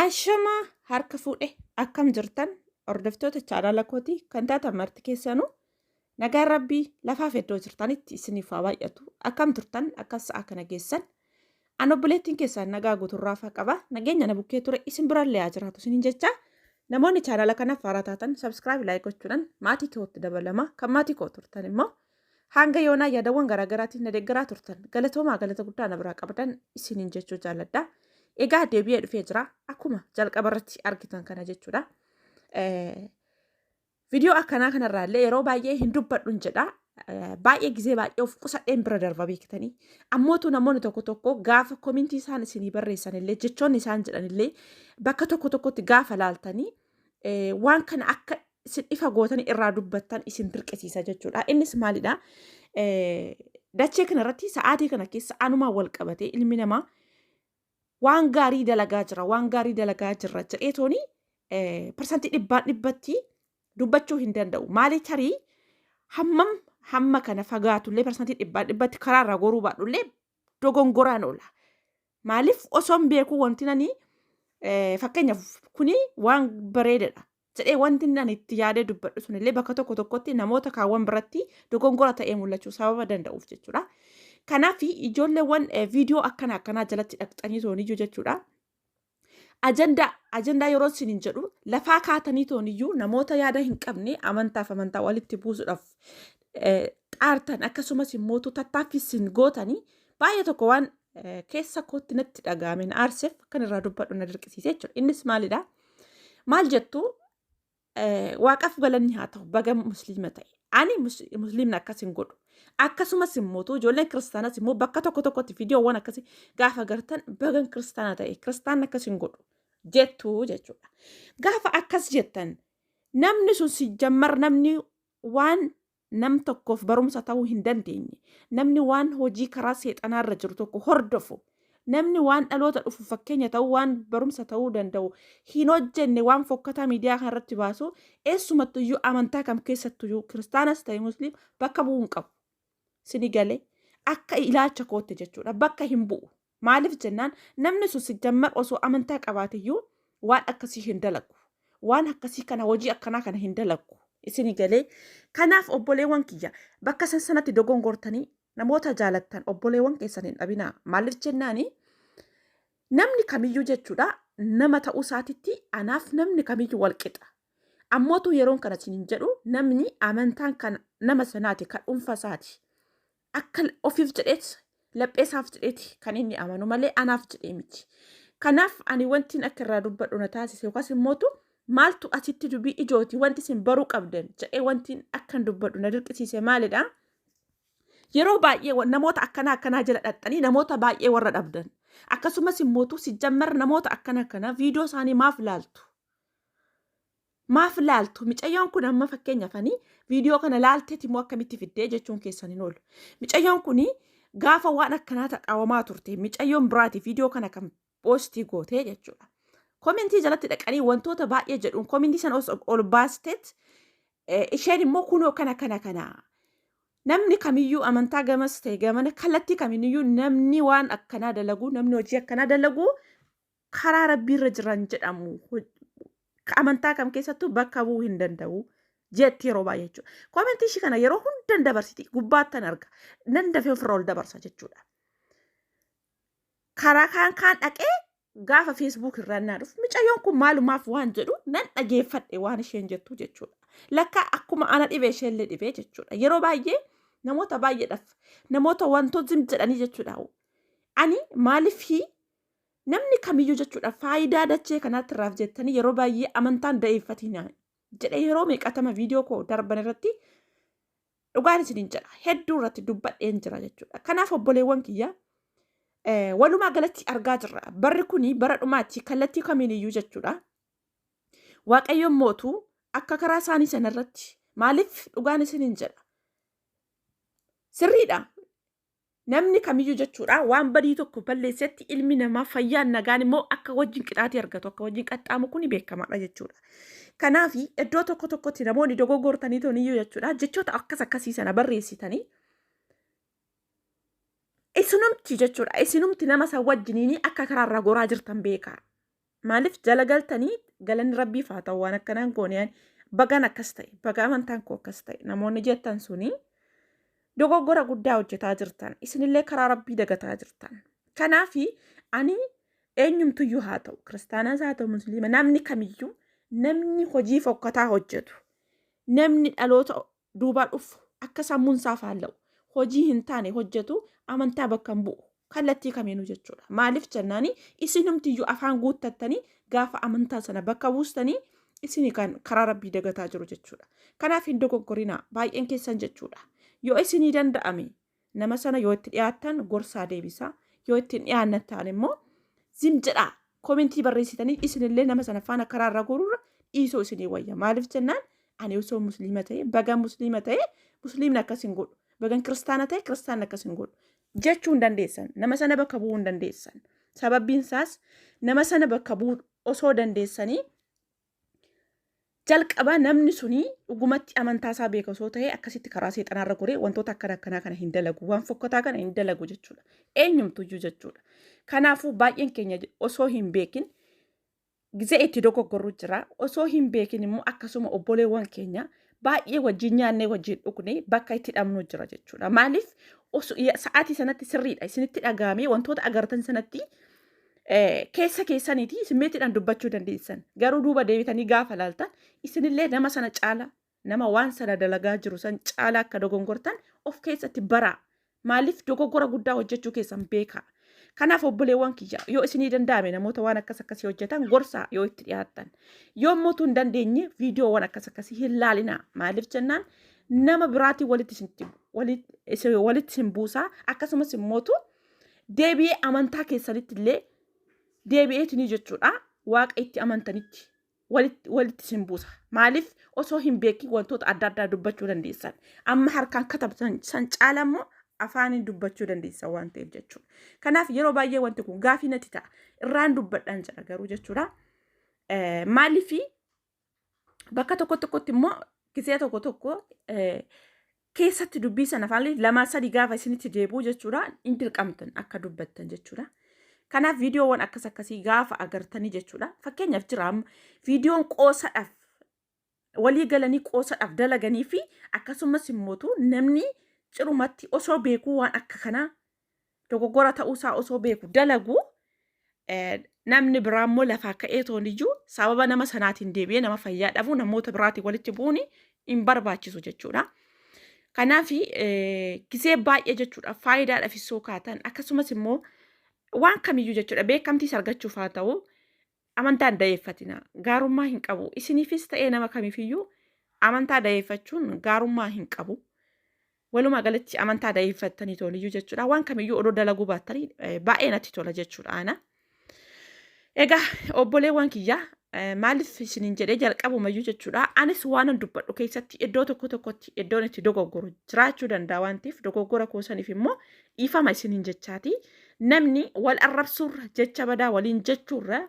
Ashama harka fuudhee akkam jirtan hordoftoota chaanala kootii kan taatan marti keessanuu nagaan rabbii lafaaf iddoo jirtanitti isiniif haa baay'atu. Akkam turtan akkas sa'a kana geessan an obboleettiin keessan nagaa guuturraa qaba. Nageenya na bukkee ture isin birallee haa jiraatu isiniin jecha namoonni chaanala kanaaf haaraa taatan subscribe like gochuudhaan maatii kootti dabalama. Kan maatii koo turtan immoo hanga yoonaa yaadawwan garaagaraatiin na deeggaraa turtan galatoomaa galata guddaa na biraa qabdan isiniin jechuu jaalladha. Egaa deebi'ee dhufee jira akkuma jalqaba irratti argitan kana jechuudha. Viidiyoo akkanaa kanarraallee yeroo baay'ee hin dubbadhu jedha. Baay'ee gizee baay'ee of qusadheen bira darba beektanii. Ammootu namoonni tokko tokko gaafa komintii isaan isinii barreessanillee jechoonni isaan jedhanillee bakka tokko tokkotti gaafa laaltanii waan kana akka isin ifa gootanii irraa dubbattan isin dirqisiisa jechuudha. Innis maalidha? Dachee kanarratti sa'aatii kana keessa anumaan wal qabatee ilmi namaa waan gaarii dalagaa jira jedheetooni parsantii dhibbatti dubbachuu hin danda'u. Maali tarii hamma kana fagaatullee parsantii dhibbatti karaarraa goruu baadhullee dogongoraan oola. Maaliif osoon beekuu wanti nani fakkeenyaaf kuni waan bareedadha jedhee wanti nani itti yaadee dubbadhu sunillee bakka tokko tokkotti namoota kaawwan biratti dogongora ta'ee mul'achuu sababa danda'uuf jechuudha. Kanaaf ijoolleewwan viidiyoo akkanaa jalatti dhaqxanii tooniyyuu jechuudha. Ajandaa yeroo isin jedhu lafaa kaatanii tooniyyuu namoota yaada hin qabne amantaa walitti buusuudhaaf xaartan akkasumas immoo tattaaffisiin gootanii baay'ee tokko waan keessa kootti natti dhaga'ameen aarseef kan irraa dubbadhu na dirqisiise jechuudha. Innis maalidha? Maal jettu waaqaaf galanni haa ta'u baga musliima ta'e. Ani musliimni akkas hin godhu. Akkasumas immoo ijoolleen kiristaanas immoo bakka tokko tokkotti viidiyoowwan akkasii gaafa gartan bagan kiristaana ta'e kiristaanni akkas hin godhu jettu jechuudha. Gaafa akkas jettan namni sun si jammar namni waan nam tokkoof barumsa ta'uu hin dandeenye namni waan hojii karaa seexanaarra jiru tokko hordofu namni waan dhaloota dhufu fakkeenya ta'uu waan barumsa ta'uu danda'u hin hojjenne waan fokkataa miidiyaa kanarratti baasu eessumattuyyuu amantaa kam keessattuyyuu kiristaanas ta'e musliim bakka bu'uu hin qabu. Sini galee akka ilaalcha kootti jechuudha bakka hin bu'u. Maaliif jennaan namni sun si jammar osoo amantaa qabaateyyuu waan akkasii hin dalagu. Waan akkasii kana hojii akkanaa kana hin dalagu. Isini galee kanaaf obboleewwan kiyya bakka sanatti dogongortanii namoota jaalattan obboleewwan keessan hin dhabinaa. Maaliif jennaani namni kamiyyuu jechuudha nama ta'uu isaatitti anaaf namni kamiyyuu wal qixa. Ammootu yeroon kana isin jedhu namni amantaan kan nama sanaati kan dhuunfa isaati. Akka ofiif jedheet lapheesaaf jedheeti kan inni amanu malee anaaf jedhee miti. Kanaaf ani wantiin akka irraa dubbadhu na taasise yookaas immootu maaltu asitti dubbii ijooti wanti isin baruu qabdan jedhee wantiin akkan dubbadhu na dirqisiise maalidha? Yeroo baay'ee namoota akkanaa jala dhaxxanii namoota baay'ee warra dhabdan. Akkasumas immootu si jammar namoota akkanaa viidiyoo isaanii maaf laaltu? Maaf laaltu? Micayyoon kun amma fakkeenyaafanii viidiyoo kana laalteeti immoo akkamitti fiddee jechuun keessan hin oolu. Micayyoon kuni gaafa waan akkanaa qabamaa turte micayyoon biraati viidiyoo kana kan poostii gootee jechuudha. Komintii jalatti dhaqanii wantoota baay'ee jedhuun komintii sana ol baasteet isheen immoo kunoo kana. Namni kamiyyuu amantaa gamas ta'e gamana kallattii kamiyyuu namni waan akkanaa dalagu namni hojii akkanaa dalagu karaa rabbiirra jiran jedhamu. Amantaa kam keessattuu bakka bu'uu hin danda'u jetti yeroo baay'ee jechuudha. Komintii ishii kana yeroo hundan dabarsiti gubbaattan arga. Nan dafee ofirra ol dabarsa jechuudha. Karaa kaan dhaqee gaafa feesbuuk irraa naa dhufu micayyoon kun maalumaaf waan jedhu nan dhageeffadhe waan isheen jettu jechuudha. Lakka akkuma ana dhibee isheellee dhibee jechuudha. Yeroo baay'ee namoota baay'eedhaaf namoota wantoota jedhanii jechuudha. Ani maaliifii namni kamiyyuu jechuudha faayidaa dachee kanaatti irraaf jettanii yeroo baay'ee amantaan da'eeffatina jedhee yeroo meeqatama viidiyoo koo darban irratti dhugaan isiniin jedha hedduu irratti dubbadheen jira jechuudha. Kanaaf obboleewwan kiyya walumaa galatti argaa jirra. Barri kuni bara dhumaatti kallattii kamiiniyyuu jechuudha. Waaqayyoon mootuu akka karaa isaanii sanarratti maaliif dhugaan isiniin jedha. Sirriidha. Namni kamiyyuu jechuudha waan badii tokko balleessetti ilmi namaa fayyaan nagaan immoo akka wajjin qixaatii argatu akka wajjin qaxxaamu kuni beekamaadha jechuudha. Kanaaf iddoo tokko tokkotti namoonni dogoggortanii tooniyyuu jechuudha jechoota akkasii sana barreessitanii isinumti jechuudha isinumti nama san wajjiniin akka karaarraa goraa jirtan beekaa. Maaliif jala galtanii galanni rabbiif haa ta'u waan akkanaan gooneen bagaan akkas ta'e baga amantaan koo akkas ta'e namoonni jettan suni dogoggora guddaa hojjetaa jirtan isinillee karaa rabbii dagataa jirtan. Kanaafi ani eenyumtuyyuu haa ta'u kiristaanas haa ta'u musliima namni kamiyyuu namni hojii fokkataa hojjetu namni dhaloota duubaa dhufu akka sammuun isaa faalla'u hojii hin taane hojjetu amantaa bakka hin bu'u kallattii kamiinuu jechuudha. Maaliif jennaani isinumtiyyuu afaan guuttattanii gaafa amantaa sana bakka buustanii isini kan karaa rabbii dagataa jiru jechuudha. Kanaaf hin dogoggorinaa baay'een keessan jechuudha. Yoo isinii danda'ame nama sana yoo itti dhiyaattan gorsaa deebisaa yoo itti dhiyaannattaan immoo zim jedhaa komentii barreessitanii isinillee nama sana faana karaarra goruurra dhiisoo isinii wayya. Maaliif jennaan ani osoo musliima ta'e baga musliima ta'e musliimni akkas hin godhu bagan kiristaana ta'e kiristaanni akkas hin godhu jechuu hin dandeessan nama sana bakka bu'uu hin dandeessan. Sababbiin isaas nama sana bakka bu'uu osoo dandeessanii jalqaba namni suni dhugumatti amantaa isaa beeka osoo ta'e akkasitti karaa seexanaarra goree wantoota akkanaa kana hin dalagu waan fokkataa kana hin dalagu jechuudha. Eenyumtuyyuu jechuudha. Kanaafuu baay'een keenya osoo hin beekin gizee itti dogoggorru jira. Osoo hin beekin immoo akkasuma obboleewwan keenya baay'ee wajjin nyaannee wajjin dhugne bakka itti dhabnu jira jechuudha. Maaliif sa'aatii sanatti sirriidha isinitti dhagaamee wantoota agartan sanatti keessa keessaniiti simmeetiidhaan dubbachuu dandeessan. Garuu duuba deebitanii gaafa laaltan isinillee nama sana caala nama waan sana dalagaa jiru san caala akka dogongortan of keessatti baraa. Maaliif dogoggora guddaa hojjechuu keessan beekaa. Kanaaf obboleewwan kiyya yoo isinii danda'ame namoota waan akkasii hojjetan gorsaa yoo itti dhiyaattan. Yoo mootuu hin dandeenye viidiyoowwan akkasii hin laalinaa. Maaliif jennaan nama biraatii walitti hin buusaa akkasumas immootu deebi'ee amantaa keessanitti illee deebi'eetinii jechuudha waaqa itti amantanitti walitti sin buusa. Maaliif osoo hin beekin wantoota adda addaa dubbachuu dandeessan. Amma harkaan katabatan san caala immoo afaaniin dubbachuu dandeessan waan ta'eef jechuudha. Kanaaf yeroo baay'ee wanti kun gaafii natti ta'a. Irraan dubbadhaan jedha garuu jechuudha. Maaliif bakka tokkotti immoo gisee tokko keessatti dubbii sana afaan lama sadii gaafa isinitti deebi'u jechuudha. Hin dirqamtan akka dubbattan jechuudha. Kanaaf viidiyoowwan akkasii gaafa agartanii jechuudha. Fakkeenyaaf jira amma viidiyoon qoosadhaaf walii galanii qoosadhaaf dalaganii fi akkasumas immootu namni cirumatti osoo beekuu waan akka kanaa dogoggora ta'uusaa osoo beeku dalagu namni biraa immoo lafaa ka'ee tooniyyuu sababa nama sanaatiin deebi'ee nama fayyaa dhabu namoota biraatiin walitti bu'uun hin barbaachisu jechuudha. Kanaaf gisee baay'ee jechuudha faayidaadhaaf isoo kaatan akkasumas immoo waan kamiyyuu jechuudha beekamtiis argachuuf haa ta'u amantaan dayeeffatina gaarummaa hin qabu. Isiniifis ta'ee nama kamiifiyyuu amantaa dayeeffachuun gaarummaa hin qabu. Walumaa galatti amantaa dayeeffattanii tooniyyuu jechuudha waan kamiyyuu odoo dalaguu baattanii baay'ee natti tola jechuudha ana. Egaa obboleewwan kiyyaa maaliif isiniin jedhee jalqabumayyuu jechuudha anis waan dubbadhu keessatti iddoo tokkotti iddoon itti dogoggoru jiraachuu danda'a waan ta'eef dogoggora koosaniif immoo dhiifama isiniin jechaati. Namni wal arrabsuurra jecha badaa waliin jechuurra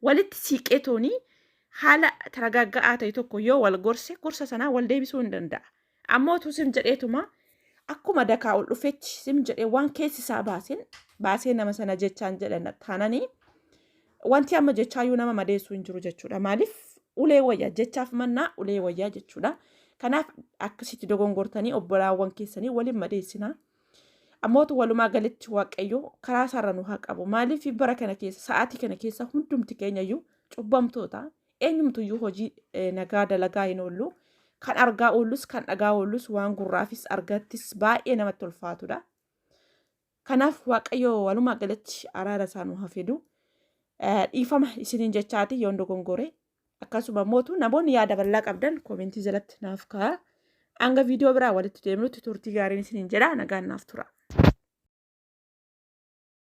walitti siiqee toonii haala taragagga'aa ta'e tokko yoo wal gorsa sanaa wal deebisuu hin danda'a. Ammootu sim jedheetuma akkuma dakaa ol dhufetti sim jedhee waan keessi isaa baasee nama sana jechaan jedhan taananii wanti amma jechaayyuu nama madeessuu hin jiru jechuudha. Maaliif ulee wayyaa jechaaf mannaa ulee wayyaa jechuudha. Kanaaf akkasitti dogongortanii obbolaawwan keessanii waliin madeessinaa. Ammootu walumaa galatti waaqayyoo karaa isaarra nu haa qabu. Maaliif bara kana keessa sa'aatii kana keessa hundumti keenyayyuu cubbamtoota eenyumtuyyuu hojii nagaa dalagaa hin oollu. Kan argaa oollus kan dhagaa oollus waan gurraafis argattis baay'ee namatti ulfaatudha. Kanaaf waaqayyoo walumaa galatti araara isaa nu haa fidu. Dhiifama isiniin jechaati yoon dogongore. Akkasuma mootu namoonni yaada bal'aa qabdan koomentii jalatti naaf kaa'aa. Hanga viidiyoo biraa walitti deemnutti turtii gaariin isiniin jedha nagaan naaf tura.